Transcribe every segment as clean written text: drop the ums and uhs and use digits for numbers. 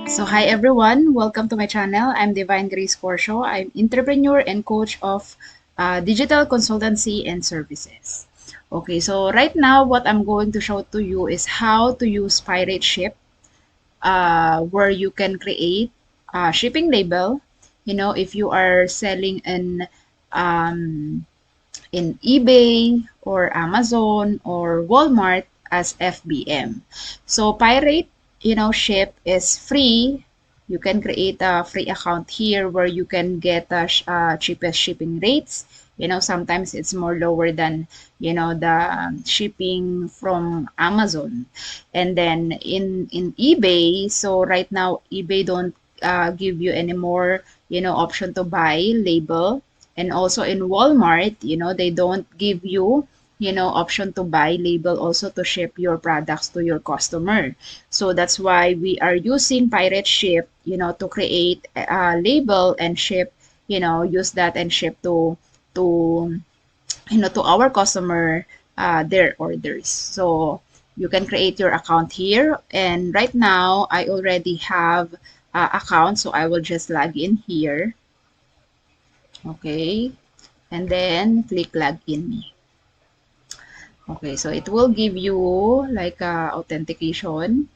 So hi everyone, welcome to my channel. I'm Divine Grace Corcio. I'm entrepreneur and coach of digital consultancy and services. Okay, so right now what I'm going to show to you is how to use Pirateship, where you can create a shipping label. You know, if you are selling um, in eBay or Amazon or Walmart as FBM. So Pirate, ship is free. You can create a free account here where you can get cheapest shipping rates. Sometimes it's more lower than, the shipping from Amazon. And then in eBay, so right now eBay don't give you any more, option to buy label. And also in Walmart, they don't give you, option to buy label also to ship your products to your customer. So that's why we are using Pirateship, to create a label and ship, use that and ship to to our customer their orders. So you can create your account here. And right now, I already have account, so I will just log in here. Okay. And then click login me. Okay, so it will give you like authentication,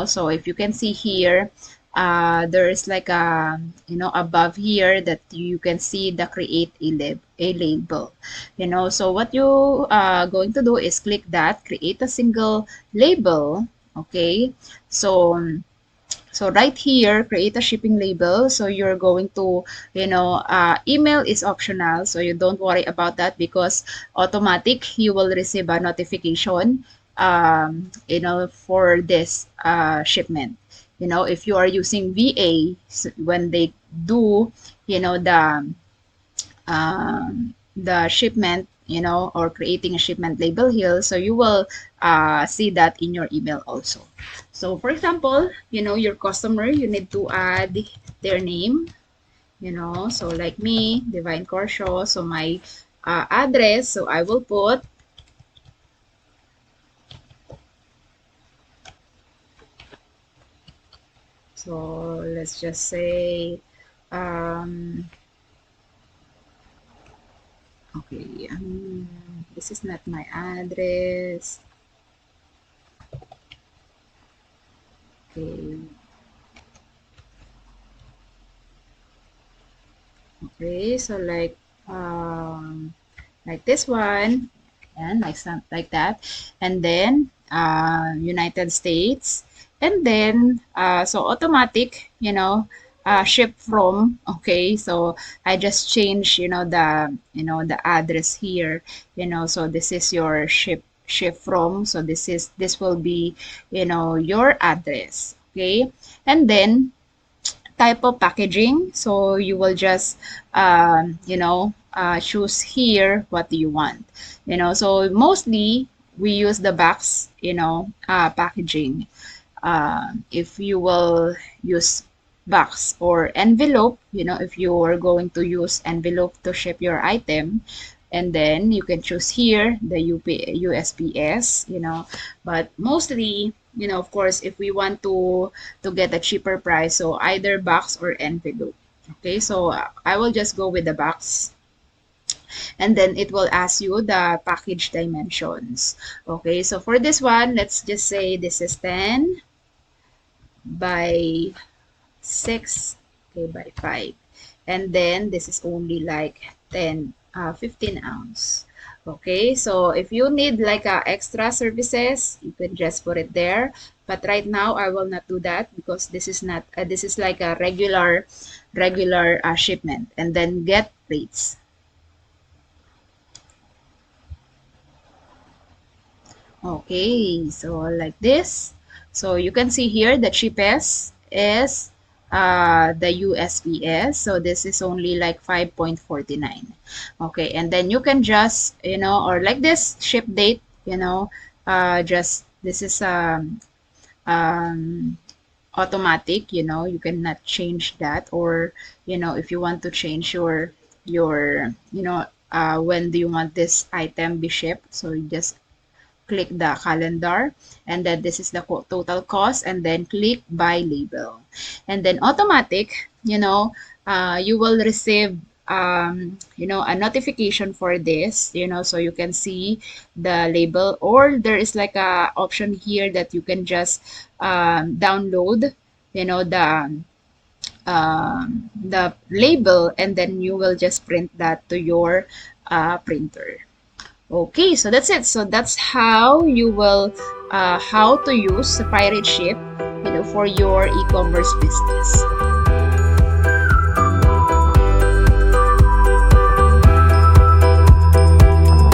so if you can see here, there is like a, above here that you can see the create a label, so what you going to do is click that, create a single label. Okay, so right here, create a shipping label. So you're going to, email is optional. So you don't worry about that because automatic, you will receive a notification, for this shipment. If you are using VA, when they do, the shipment, or creating a shipment label here, so you will see that in your email also. So for example, your customer, you need to add their name, so like me, Divine Corcio, so my address, so I will put, so let's just say, okay, this is not my address. Okay. Okay, so like this one, and like that, and then United States, and then so automatic, ship from. Okay, so I just change, the address here, so this is your ship from, so this will be, your address. Okay, and then type of packaging. So you will just, choose here what do you want. So mostly we use the box, packaging. If you will use box or envelope, if you are going to use envelope to ship your item, and then you can choose here the USPS, but mostly, of course, if we want to get a cheaper price, so either box or envelope. Okay, so I will just go with the box, and then it will ask you the package dimensions. Okay, so for this one, let's just say this is 10 by 6, okay, by 5, and then this is only like 15 ounce. Okay, so if you need like extra services, you can just put it there, but right now I will not do that because this is not this is like a regular shipment. And then get rates. Okay, so like this. So you can see here the cheapest is the USPS. So this is only like 5.49. Okay, and then you can just, or like this ship date, just this is um, automatic, you cannot change that. Or, if you want to change your when do you want this item be shipped, so you just click the calendar, and then this is the total cost, and then click buy label. And then automatic, you will receive a notification for this, so you can see the label, or there is like a option here that you can just download, the label, and then you will just print that to your printer. Okay, so that's it. So that's how you will how to use Pirateship, for your e-commerce business.